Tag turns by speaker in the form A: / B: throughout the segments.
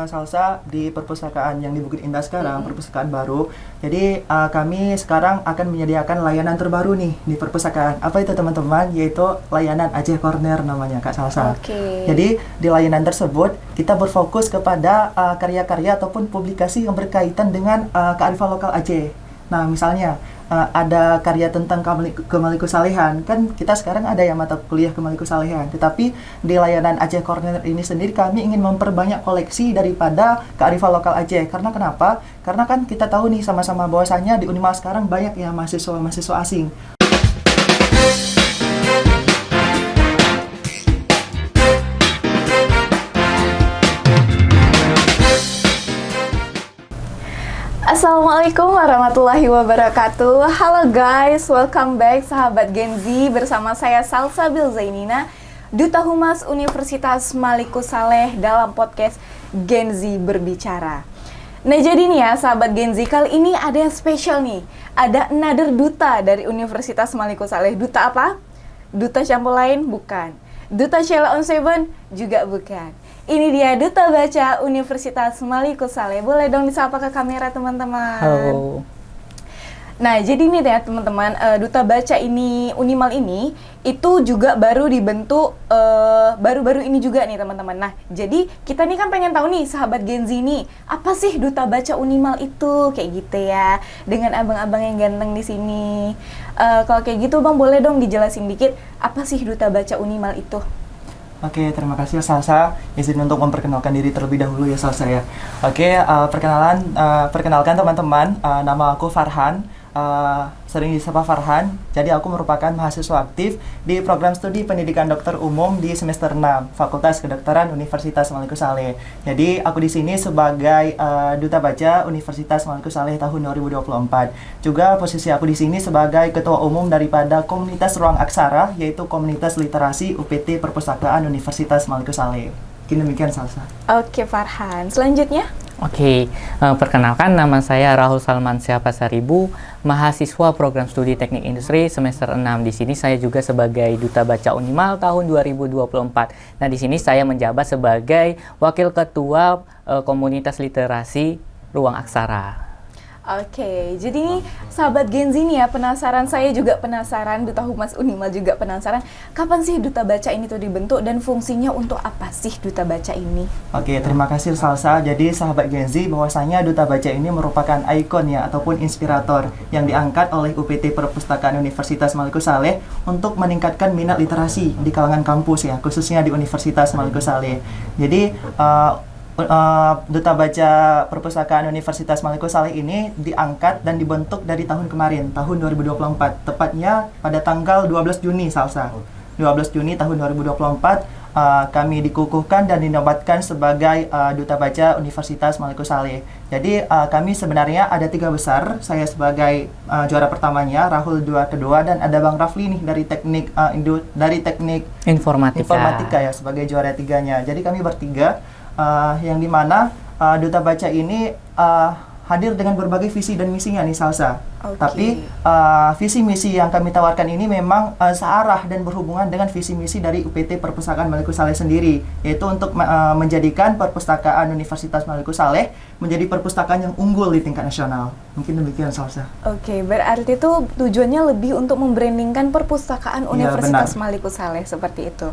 A: Salsa di perpustakaan yang di Bukit Indah sekarang, perpustakaan baru. Jadi kami sekarang akan menyediakan layanan terbaru nih di perpustakaan. Apa itu teman-teman? Yaitu layanan Aceh Corner namanya Kak Salsa. Jadi di layanan tersebut kita berfokus kepada karya-karya ataupun publikasi yang berkaitan dengan kearifan lokal Aceh. Nah, misalnya ada karya tentang kemalikusalehan, kan kita sekarang ada yang mata kuliah kemalikusalehan, tetapi di layanan Aceh Corner ini sendiri kami ingin memperbanyak koleksi daripada kearifan lokal Aceh. Karena kenapa? Karena kan kita tahu nih sama-sama bahwasanya di Unima sekarang banyak ya mahasiswa asing.
B: Assalamualaikum warahmatullahi wabarakatuh. Halo guys, welcome back sahabat Gen Z, bersama saya Salsa Bilzainina, Duta Humas Universitas Malikussaleh dalam podcast Gen Z Berbicara. Nah jadi nih ya sahabat Gen Z, kali ini ada yang spesial nih. Ada another duta dari Universitas Malikussaleh. Duta apa? Duta shampoo lain? Bukan. Duta Sheila on Seven? Juga bukan. Ini dia Duta Baca Universitas Malikussaleh. Boleh dong disapa ke kamera teman-teman.
C: Halo.
B: Nah, jadi nih ya teman-teman, Duta Baca ini, Unimal ini, itu juga baru dibentuk baru-baru ini juga nih teman-teman. Nah, jadi kita nih kan pengen tahu nih sahabat Gen Z nih, apa sih Duta Baca Unimal itu? Kayak gitu ya, dengan abang-abang yang ganteng di sini. Kalau kayak gitu Bang, boleh dong dijelasin dikit, apa sih Duta Baca Unimal itu?
A: Oke, terima kasih Salsa. Izin untuk memperkenalkan diri terlebih dahulu ya Salsa ya. Oke, perkenalkan teman-teman, nama aku Farhan, sering disapa Farhan. Jadi aku merupakan mahasiswa aktif di program studi pendidikan dokter umum di semester 6 Fakultas Kedokteran Universitas Malikussaleh. Jadi aku di sini sebagai Duta Baca Universitas Malikussaleh tahun 2024. Juga posisi aku di sini sebagai ketua umum daripada komunitas Ruang Aksara, yaitu komunitas literasi UPT Perpustakaan Universitas Malikussaleh. Demikian Salsa.
B: Oke Farhan, selanjutnya?
C: Oke, perkenalkan nama saya Rahul Salmansyah Pasaribu, mahasiswa program studi Teknik Industri semester 6. Di sini saya juga sebagai Duta Baca Unimal tahun 2024. Nah, di sini saya menjabat sebagai Wakil Ketua Komunitas Literasi Ruang Aksara.
B: Oke, jadi nih sahabat Gen Z nih ya, penasaran, saya juga penasaran, Duta Humas Unimal juga penasaran, kapan sih Duta Baca ini tuh dibentuk dan fungsinya untuk apa sih Duta Baca ini?
A: Oke, terima kasih Salsa. Jadi sahabat Gen Z, bahwasanya Duta Baca ini merupakan ikon ya ataupun inspirator yang diangkat oleh UPT Perpustakaan Universitas Malikussaleh untuk meningkatkan minat literasi di kalangan kampus ya, khususnya di Universitas Malikussaleh. Jadi Duta Baca Perpustakaan Universitas Malikussaleh ini diangkat dan dibentuk dari tahun kemarin, tahun 2024, tepatnya pada tanggal 12 Juni Salsa. 12 Juni tahun 2024 kami dikukuhkan dan dinobatkan sebagai Duta Baca Universitas Malikussaleh. Jadi kami sebenarnya ada 3 besar, saya sebagai juara pertamanya, Rahul juara kedua, dan ada Bang Rafli nih dari teknik informatika ya sebagai juara 3-nya. Jadi kami bertiga, yang dimana Duta Baca ini hadir dengan berbagai visi dan misinya nih Salsa. Tapi visi misi yang kami tawarkan ini memang searah dan berhubungan dengan visi misi dari UPT Perpustakaan Malikussaleh sendiri, yaitu untuk menjadikan Perpustakaan Universitas Malikussaleh menjadi perpustakaan yang unggul di tingkat nasional. Mungkin demikian Salsa.
B: Oke, berarti itu tujuannya lebih untuk membrandingkan Perpustakaan Universitas Malikussaleh seperti itu.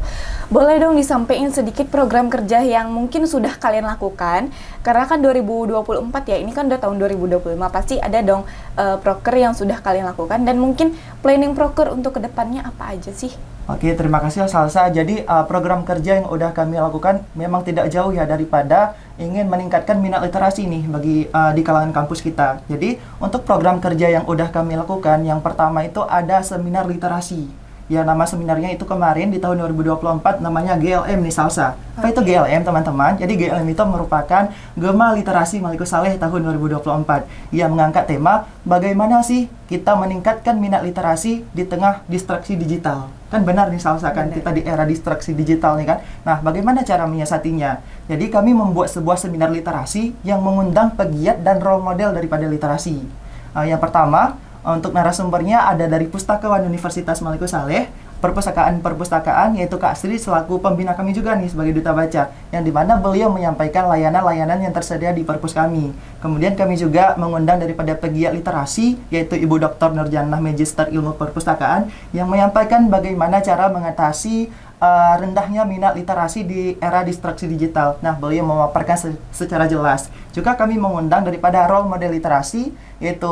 B: Boleh dong disampaikan sedikit program kerja yang mungkin sudah kalian lakukan, karena kan 2024 ya, ini kan udah tahun 2025, pasti ada dong proker yang sudah kalian lakukan, dan mungkin planning proker untuk kedepannya apa aja sih?
A: Oke, terima kasih Salsa. Jadi program kerja yang udah kami lakukan memang tidak jauh ya daripada ingin meningkatkan minat literasi nih bagi di kalangan kampus kita. Jadi untuk program kerja yang udah kami lakukan, yang pertama itu ada seminar literasi. Ya, nama seminarnya itu kemarin di tahun 2024 namanya GLM nih Salsa. Apa itu GLM teman-teman? Jadi GLM itu merupakan Gema Literasi Malikussaleh tahun 2024. Ia mengangkat tema bagaimana sih kita meningkatkan minat literasi di tengah distraksi digital. Kan benar nih Salsa, kan kita di era distraksi digital nih kan. Nah, bagaimana cara menyiasatinya? Jadi kami membuat sebuah seminar literasi yang mengundang pegiat dan role model daripada literasi. Yang pertama, untuk narasumbernya ada dari Pustakawan Universitas Malikussaleh, perpustakaan yaitu Kak Sri selaku pembina kami juga nih sebagai duta baca, yang dimana beliau menyampaikan layanan-layanan yang tersedia di perpus kami. Kemudian kami juga mengundang daripada pegiat literasi yaitu Ibu Dr. Nurjannah Magister Ilmu Perpustakaan yang menyampaikan bagaimana cara mengatasi rendahnya minat literasi di era distraksi digital. Nah, beliau memaparkan secara jelas. Juga kami mengundang daripada role model literasi, yaitu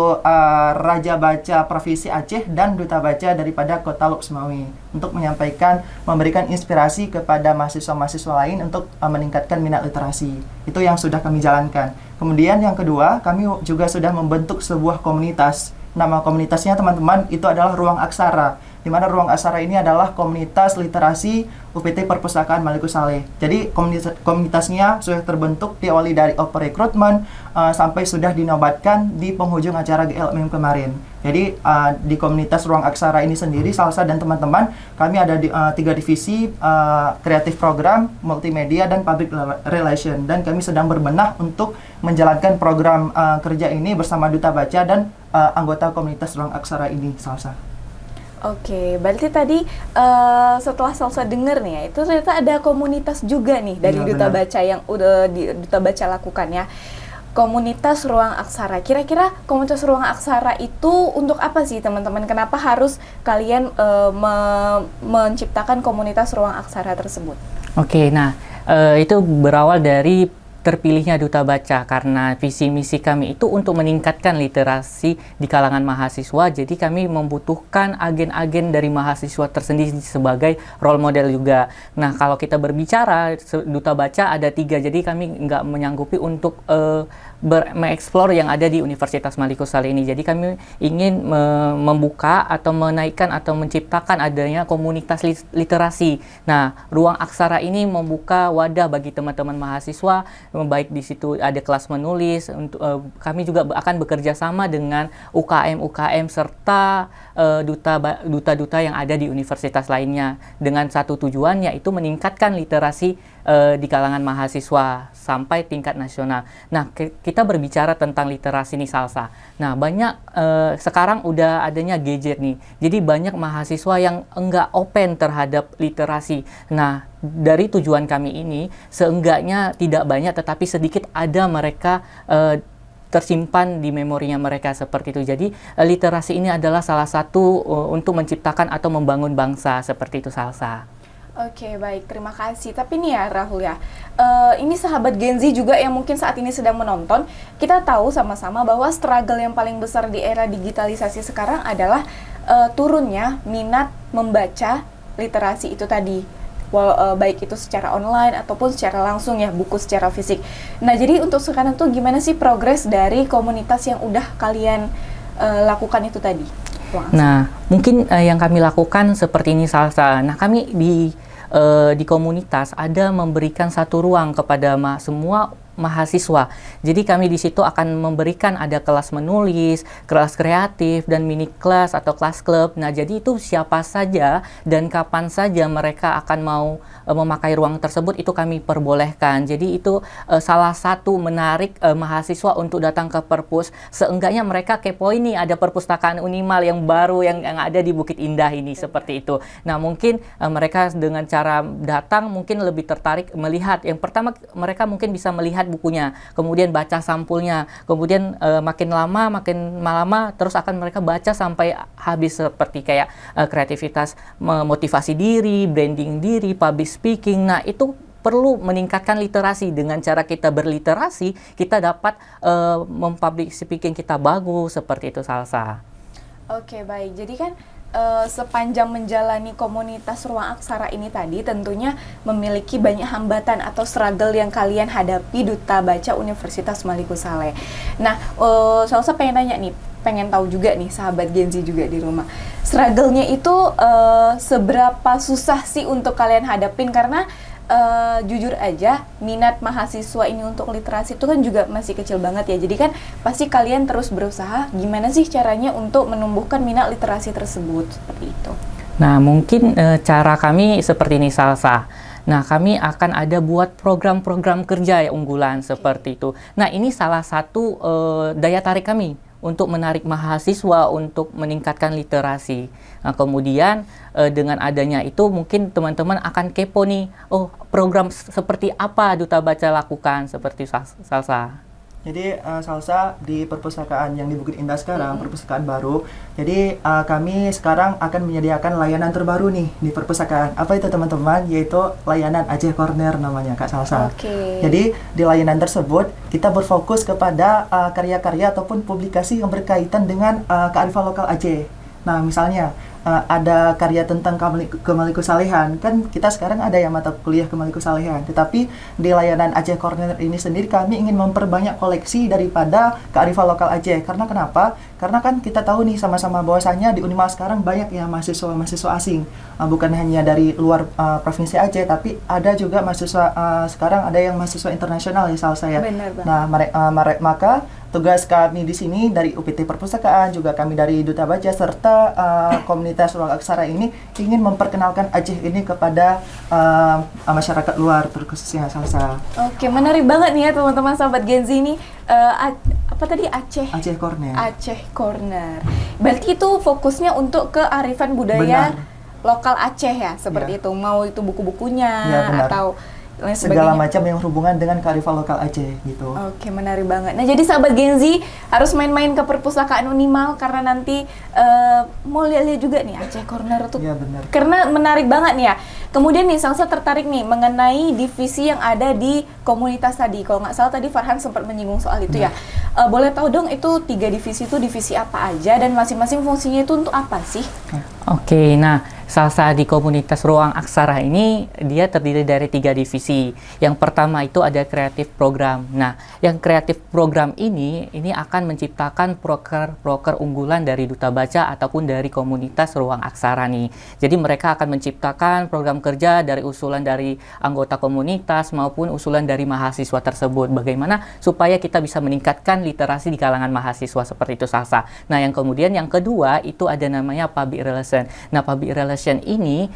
A: Raja Baca Provinsi Aceh dan Duta Baca daripada Kota Luk Semawi, untuk memberikan inspirasi kepada mahasiswa-mahasiswa lain untuk meningkatkan minat literasi. Itu yang sudah kami jalankan. Kemudian yang kedua, kami juga sudah membentuk sebuah komunitas. Nama komunitasnya teman-teman itu adalah Ruang Aksara, di mana Ruang Aksara ini adalah komunitas literasi UPT Perpustakaan Maliku Saleh. Jadi komunitasnya sudah terbentuk diawali dari open recruitment sampai sudah dinobatkan di penghujung acara GLMM kemarin. Jadi di komunitas Ruang Aksara ini sendiri, Salsa dan teman-teman, kami ada di 3 divisi, kreatif program, multimedia, dan public relation. Dan kami sedang berbenah untuk menjalankan program kerja ini bersama Duta Baca dan anggota komunitas Ruang Aksara ini, Salsa.
B: Oke, berarti tadi setelah Salsa dengar nih ya, itu ternyata ada komunitas juga nih dari
A: Ya,
B: Duta
A: benar.
B: Baca yang udah Duta Baca lakukan ya. Komunitas Ruang Aksara. Kira-kira komunitas Ruang Aksara itu untuk apa sih teman-teman? Kenapa harus kalian menciptakan komunitas Ruang Aksara tersebut?
C: Oke, nah itu berawal dari terpilihnya Duta Baca karena visi misi kami itu untuk meningkatkan literasi di kalangan mahasiswa. Jadi kami membutuhkan agen-agen dari mahasiswa tersendiri sebagai role model juga. Nah, kalau kita berbicara Duta Baca ada 3, jadi kami nggak menyanggupi untuk mengeksplor yang ada di Universitas Maliku Saleh ini. Jadi kami ingin membuka atau menaikkan atau menciptakan adanya komunitas literasi. Nah, Ruang Aksara ini membuka wadah bagi teman-teman mahasiswa, baik di situ ada kelas menulis. Untuk kami juga akan bekerja sama dengan UKM serta duta-duta yang ada di universitas lainnya dengan satu tujuan, yaitu meningkatkan literasi di kalangan mahasiswa sampai tingkat nasional. Nah, kita berbicara tentang literasi nih, Salsa. Nah, banyak sekarang udah adanya gadget nih. Jadi banyak mahasiswa yang enggak open terhadap literasi. Nah, dari tujuan kami ini, seenggaknya tidak banyak tetapi sedikit ada mereka tersimpan di memorinya mereka seperti itu. Jadi literasi ini adalah salah satu untuk menciptakan atau membangun bangsa seperti itu, Salsa.
B: Oke, baik. Terima kasih. Tapi nih ya, Rahul ya, ini sahabat Gen Z juga yang mungkin saat ini sedang menonton, kita tahu sama-sama bahwa struggle yang paling besar di era digitalisasi sekarang adalah turunnya minat membaca literasi itu tadi. Baik itu secara online ataupun secara langsung ya, buku secara fisik. Nah, jadi untuk sekarang tuh gimana sih progres dari komunitas yang udah kalian lakukan itu tadi?
C: Nah, mungkin yang kami lakukan seperti ini, Salsa. Nah, kami di komunitas ada memberikan satu ruang kepada semua mahasiswa. Jadi kami di situ akan memberikan ada kelas menulis, kelas kreatif, dan mini kelas atau kelas klub. Nah, jadi itu siapa saja dan kapan saja mereka akan mau memakai ruang tersebut, itu kami perbolehkan. Jadi itu salah satu menarik mahasiswa untuk datang ke perpus. Seenggaknya mereka kepoin nih, ada perpustakaan Unimal yang baru yang ada di Bukit Indah ini, seperti itu. Nah, mungkin mereka dengan cara datang mungkin lebih tertarik melihat. Yang pertama, mereka mungkin bisa melihat bukunya, kemudian baca sampulnya, kemudian makin lama terus akan mereka baca sampai habis, seperti kayak kreativitas, motivasi diri, branding diri, public speaking. Nah, itu perlu meningkatkan literasi. Dengan cara kita berliterasi, kita dapat mempublic speaking kita bagus, seperti itu, Salsa.
B: Oke, baik. Jadi kan sepanjang menjalani komunitas Ruang Aksara ini tadi tentunya memiliki banyak hambatan atau struggle yang kalian hadapi Duta Baca Universitas Maliku Saleh. Nah, Salsa pengen nanya nih, pengen tahu juga nih sahabat Gen Z juga di rumah, struggle-nya itu seberapa susah sih untuk kalian hadapin? Karena jujur aja minat mahasiswa ini untuk literasi itu kan juga masih kecil banget ya. Jadi kan pasti kalian terus berusaha gimana sih caranya untuk menumbuhkan minat literasi tersebut, seperti itu.
C: Nah, mungkin cara kami seperti ini, Salsa. Nah, kami akan ada buat program-program kerja ya unggulan seperti itu. Nah, ini salah satu daya tarik kami untuk menarik mahasiswa untuk meningkatkan literasi. Nah, kemudian dengan adanya itu mungkin teman-teman akan kepo nih, oh program seperti apa Duta Baca lakukan, seperti Salsa.
A: Jadi Salsa di perpustakaan yang di Bukit Indah sekarang, perpustakaan baru. Jadi kami sekarang akan menyediakan layanan terbaru nih di perpustakaan. Apa itu teman-teman? Yaitu layanan Aceh Corner namanya Kak Salsa. Jadi di layanan tersebut kita berfokus kepada karya-karya ataupun publikasi yang berkaitan dengan kearifan lokal Aceh. Nah misalnya ada karya tentang kemalikussalehan, kan kita sekarang ada yang mata kuliah kemalikussalehan, tetapi di layanan Aceh Corner ini sendiri kami ingin memperbanyak koleksi daripada kearifan lokal Aceh. Karena kenapa? Karena kan kita tahu nih sama-sama bahwasanya di Unimal sekarang banyak ya mahasiswa asing, bukan hanya dari luar provinsi Aceh, tapi ada juga mahasiswa sekarang ada yang mahasiswa internasional ya Salsa ya. Nah maka tugas kami di sini dari UPT Perpustakaan, juga kami dari Duta Baca serta komunitas ruang aksara ini ingin memperkenalkan Aceh ini kepada masyarakat luar terkhususnya Salsa.
B: Oke, menarik banget nih ya teman-teman sahabat Gen Z ini. Apa tadi Aceh?
A: Aceh Corner.
B: Aceh Corner. Berarti itu fokusnya untuk kearifan budaya lokal Aceh ya, seperti itu. Mau itu buku-bukunya atau
A: segala macam yang hubungan dengan kearifan lokal Aceh gitu.
B: Oke, menarik banget. Nah, jadi sahabat Gen Z harus main-main ke perpustakaan Unimal karena nanti mau lihat-lihat juga nih Aceh Corner tuh.
A: Iya, benar.
B: Karena menarik banget nih ya. Kemudian nih Salsa tertarik nih mengenai divisi yang ada di komunitas tadi. Kalau nggak salah tadi Farhan sempat menyinggung soal itu ya. Boleh tahu dong itu 3 divisi itu divisi apa aja dan masing-masing fungsinya itu untuk apa sih?
C: Oke, nah Salsa di komunitas ruang aksara ini dia terdiri dari 3 divisi. Yang pertama itu ada kreatif program. Nah, yang kreatif program ini akan menciptakan proker unggulan dari Duta Baca ataupun dari komunitas ruang aksara nih. Jadi mereka akan menciptakan program kerja dari usulan dari anggota komunitas maupun usulan dari mahasiswa tersebut. Bagaimana supaya kita bisa meningkatkan literasi di kalangan mahasiswa seperti itu Salsa. Nah, yang kedua itu ada namanya public relation. Nah, public relation ini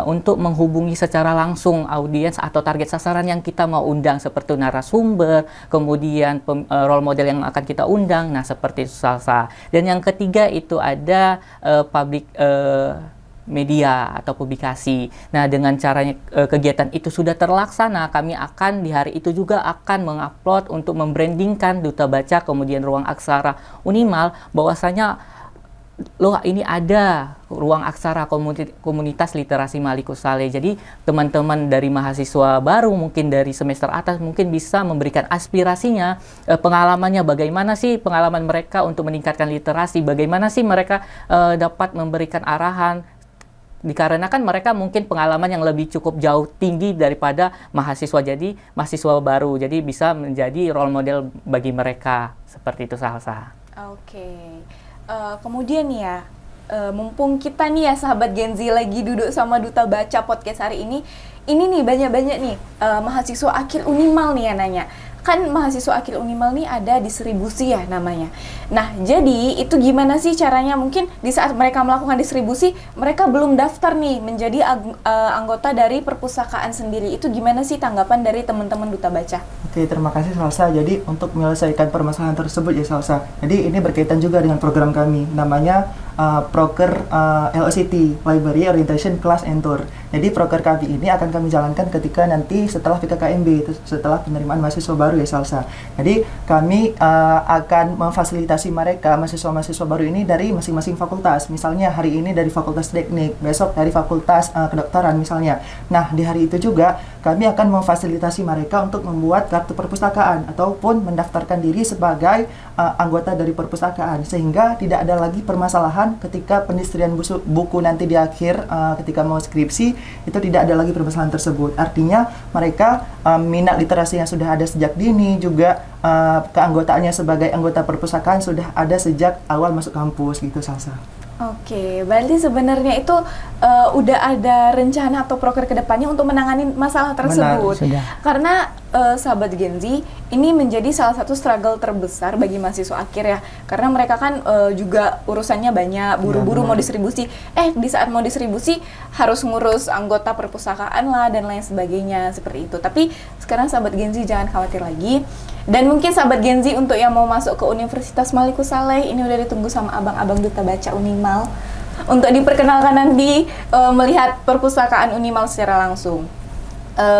C: untuk menghubungi secara langsung audiens atau target sasaran yang kita mau undang seperti narasumber, kemudian role model yang akan kita undang. Nah, seperti itu Salsa. Dan yang ketiga itu ada public media atau publikasi. Nah, dengan caranya kegiatan itu sudah terlaksana, kami akan di hari itu juga akan mengupload untuk membrandingkan Duta Baca kemudian ruang aksara Unimal bahwasanya loh ini ada ruang aksara komunitas literasi Malikussaleh. Jadi teman-teman dari mahasiswa baru mungkin dari semester atas mungkin bisa memberikan aspirasinya, pengalamannya bagaimana sih pengalaman mereka untuk meningkatkan literasi, bagaimana sih mereka dapat memberikan arahan. Dikarenakan mereka mungkin pengalaman yang lebih cukup jauh tinggi daripada mahasiswa, jadi mahasiswa baru, jadi bisa menjadi role model bagi mereka seperti itu Salsa.
B: Oke. Kemudian nih ya, mumpung kita nih ya sahabat Gen Z lagi duduk sama Duta Baca podcast hari ini nih banyak-banyak nih mahasiswa akhir Unimal nih ya nanya. Kan mahasiswa akhir Unimal nih ada distribusi ya namanya. Nah, jadi itu gimana sih caranya? Mungkin di saat mereka melakukan distribusi, mereka belum daftar nih menjadi anggota dari perpustakaan sendiri. Itu gimana sih tanggapan dari teman-teman Duta Baca?
A: Oke, terima kasih Salsa. Jadi untuk menyelesaikan permasalahan tersebut ya Salsa. Jadi ini berkaitan juga dengan program kami, namanya Proker LOCT, Library Orientation Class and Tour. Jadi proker kami ini akan kami jalankan ketika nanti setelah PKKMB, setelah penerimaan mahasiswa baru ya Salsa. Jadi kami akan memfasilitasi mereka, mahasiswa-mahasiswa baru ini dari masing-masing fakultas. Misalnya hari ini dari Fakultas Teknik, besok dari Fakultas Kedokteran misalnya. Nah, di hari itu juga kami akan memfasilitasi mereka untuk membuat kartu perpustakaan ataupun mendaftarkan diri sebagai anggota dari perpustakaan, sehingga tidak ada lagi permasalahan ketika pendistribusian buku nanti di akhir ketika mau skripsi, itu tidak ada lagi permasalahan tersebut. Artinya mereka minat literasi yang sudah ada sejak dini, juga keanggotaannya sebagai anggota perpustakaan sudah ada sejak awal masuk kampus gitu Salsa.
B: Oke, berarti sebenarnya itu udah ada rencana atau proker kedepannya untuk menangani masalah tersebut.
C: Benar, sudah.
B: Karena sahabat Gen Z, ini menjadi salah satu struggle terbesar bagi mahasiswa akhir ya. Karena mereka kan juga urusannya banyak, buru-buru mau distribusi. Di saat mau distribusi harus ngurus anggota perpustakaan lah dan lain sebagainya seperti itu. Tapi sekarang sahabat Gen Z jangan khawatir lagi. Dan mungkin sahabat Gen Z untuk yang mau masuk ke Universitas Malikus Saleh, ini udah ditunggu sama abang-abang Duta Baca Unimal untuk diperkenalkan nanti melihat perpustakaan Unimal secara langsung.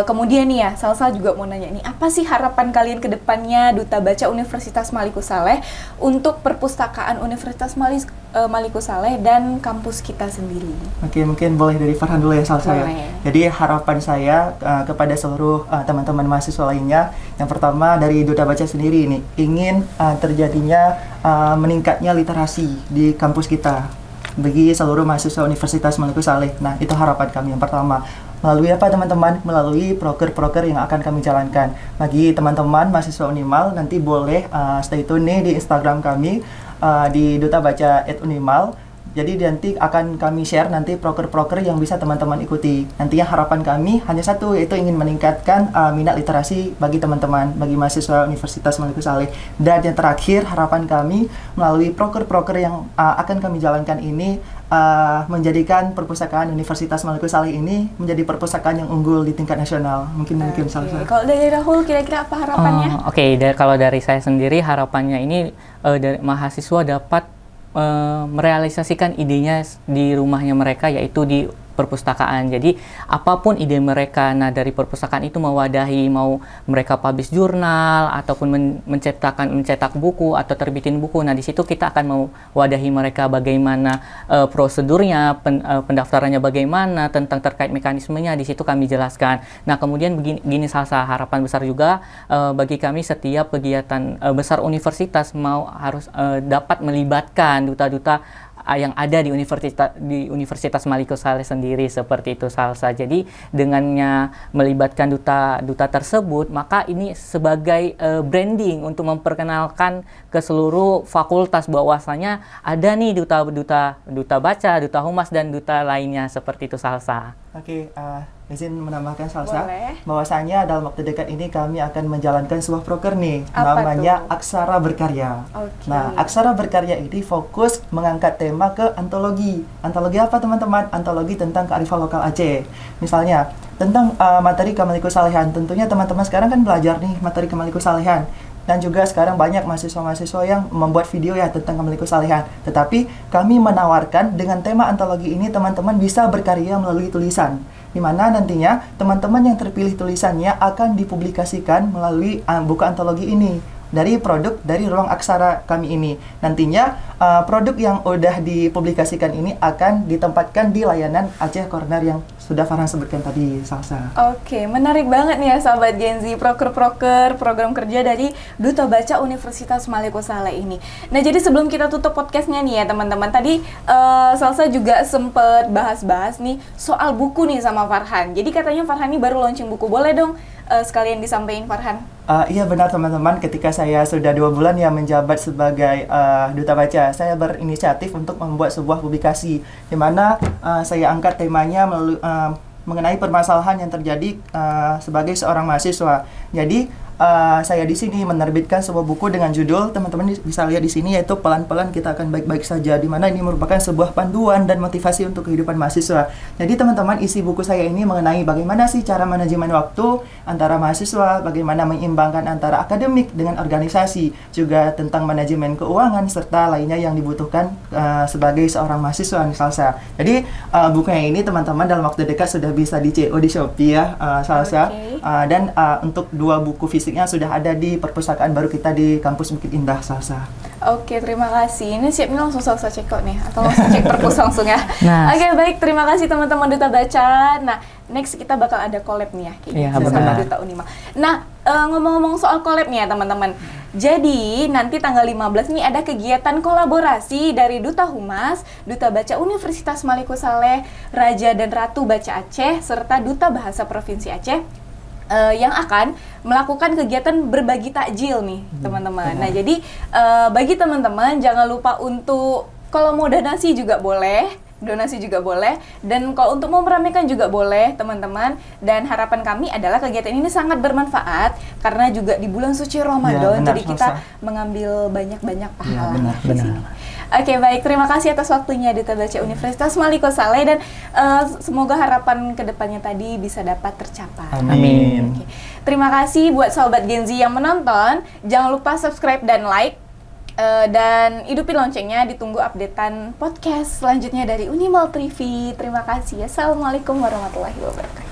B: Kemudian nih ya, Salsa juga mau nanya nih, apa sih harapan kalian ke depannya Duta Baca Universitas Malikus Saleh untuk perpustakaan Universitas Malikus Saleh dan kampus kita sendiri?
A: Oke, mungkin boleh dari Farhan dulu ya, Salsa ya. Jadi harapan saya kepada seluruh teman-teman mahasiswa lainnya, yang pertama dari Duta Baca sendiri ini ingin terjadinya meningkatnya literasi di kampus kita bagi seluruh mahasiswa Universitas Malikus Saleh. Nah, itu harapan kami yang pertama. Melalui apa teman-teman? Melalui proker-proker yang akan kami jalankan. Bagi teman-teman mahasiswa Unimal, nanti boleh stay tune nih di Instagram kami di Duta Baca @unimal. Jadi nanti akan kami share nanti proker-proker yang bisa teman-teman ikuti. Nantinya harapan kami hanya satu, yaitu ingin meningkatkan minat literasi bagi teman-teman, bagi mahasiswa Universitas Malikus Saleh. Dan yang terakhir, harapan kami melalui proker-proker yang akan kami jalankan ini menjadikan perpustakaan Universitas Malikus Saleh ini menjadi perpustakaan yang unggul di tingkat nasional. Mungkin salah.
B: Kalau dari Rahul, kira-kira apa harapannya?
C: Kalau dari saya sendiri harapannya ini dari mahasiswa dapat merealisasikan idenya di rumahnya mereka, yaitu di perpustakaan. Jadi apapun ide mereka, nah dari perpustakaan itu mewadahi, mau mereka publish jurnal ataupun mencetak buku atau terbitin buku. Nah di situ kita akan mewadahi mereka bagaimana prosedurnya, pendaftarannya bagaimana, tentang terkait mekanismenya, di situ kami jelaskan. Nah kemudian begini salah harapan besar juga bagi kami, setiap kegiatan besar universitas harus dapat melibatkan duta-duta yang ada di Universitas Malikus Saleh sendiri, seperti itu Salsa. Jadi dengannya melibatkan duta tersebut, maka ini sebagai branding untuk memperkenalkan ke seluruh fakultas bahwasanya ada nih duta baca, duta humas dan duta lainnya, seperti itu Salsa.
A: Oke, izin menambahkan Salsa,
B: boleh.
A: bahwasanya dalam waktu dekat ini kami akan menjalankan sebuah proker nih,
B: apa
A: namanya
B: tuh?
A: Aksara Berkarya.
B: Okay.
A: Nah, Aksara Berkarya ini fokus mengangkat tema ke antologi. Antologi apa teman-teman? Antologi tentang kearifan lokal Aceh. Misalnya, tentang materi Kemalikus Salehan. Tentunya teman-teman sekarang kan belajar nih materi Kemalikus Salehan. Dan juga sekarang banyak mahasiswa-mahasiswa yang membuat video ya tentang Kemalikus Salehan. Tetapi kami menawarkan dengan tema antologi ini teman-teman bisa berkarya melalui tulisan, di mana nantinya teman-teman yang terpilih tulisannya akan dipublikasikan melalui buku antologi ini dari produk dari ruang aksara kami ini. Nantinya produk yang udah dipublikasikan ini akan ditempatkan di layanan Aceh Corner yang sudah Farhan sebutkan tadi, Salsa.
B: Oke, menarik banget nih ya sahabat Gen Z, proker-proker program kerja dari Duta Baca Universitas Malikus Saleh ini. Nah, jadi sebelum kita tutup podcastnya nih ya teman-teman, tadi Salsa juga sempet bahas-bahas nih soal buku nih sama Farhan. Jadi katanya Farhan ini baru launching buku, boleh dong sekalian disampaikan Farhan?
A: Iya benar teman-teman, ketika saya sudah 2 bulan ya menjabat sebagai Duta Baca, saya berinisiatif untuk membuat sebuah publikasi di mana saya angkat temanya mengenai permasalahan yang terjadi sebagai seorang mahasiswa. Jadi saya di sini menerbitkan sebuah buku dengan judul, teman-teman bisa lihat di sini, yaitu Pelan-pelan Kita Akan Baik-Baik Saja, di mana ini merupakan sebuah panduan dan motivasi untuk kehidupan mahasiswa. Jadi teman-teman, isi buku saya ini mengenai bagaimana sih cara manajemen waktu antara mahasiswa, bagaimana menyeimbangkan antara akademik dengan organisasi, juga tentang manajemen keuangan serta lainnya yang dibutuhkan sebagai seorang mahasiswa nih Salsa. Jadi bukunya ini teman-teman dalam waktu dekat sudah bisa di CO di Shopee ya Salsa.
B: Okay.
A: Dan untuk 2 buku fisiknya sudah ada di perpustakaan baru kita di kampus Bukit Indah, Salsa.
B: Oke, terima kasih. Ini siap nih langsung Salsa cek kok nih, atau langsung cek perpus langsung ya.
C: Nah.
B: Oke, baik, terima kasih teman-teman Duta Baca. Nah, next kita bakal ada collab nih ya, kayaknya sama Duta Unimal. Nah, ngomong-ngomong soal collab nih ya teman-teman. Jadi, nanti tanggal 15 nih ada kegiatan kolaborasi dari Duta Humas, Duta Baca Universitas Malikus Saleh, Raja dan Ratu Baca Aceh, serta Duta Bahasa Provinsi Aceh yang akan melakukan kegiatan berbagi takjil nih teman-teman. Nah jadi bagi teman-teman jangan lupa untuk kalau mau donasi juga boleh donasi juga boleh, dan kalau untuk mau meramaikan juga boleh teman-teman. Dan harapan kami adalah kegiatan ini sangat bermanfaat karena juga di bulan suci Ramadan,
A: benar,
B: jadi kita
A: Salsa.
B: mengambil banyak-banyak pahala
A: benar,
B: di
C: benar.
B: sini. Oke, baik, terima kasih atas waktunya Duta Baca Universitas Maliko Saleh, dan semoga harapan kedepannya tadi bisa dapat tercapai.
A: Amin.
B: Oke. Terima kasih buat sahabat Gen Z yang menonton. Jangan lupa subscribe dan like. Dan hidupin loncengnya, ditunggu updatean podcast selanjutnya dari Unimal TV. Terima kasih. Assalamualaikum warahmatullahi wabarakatuh.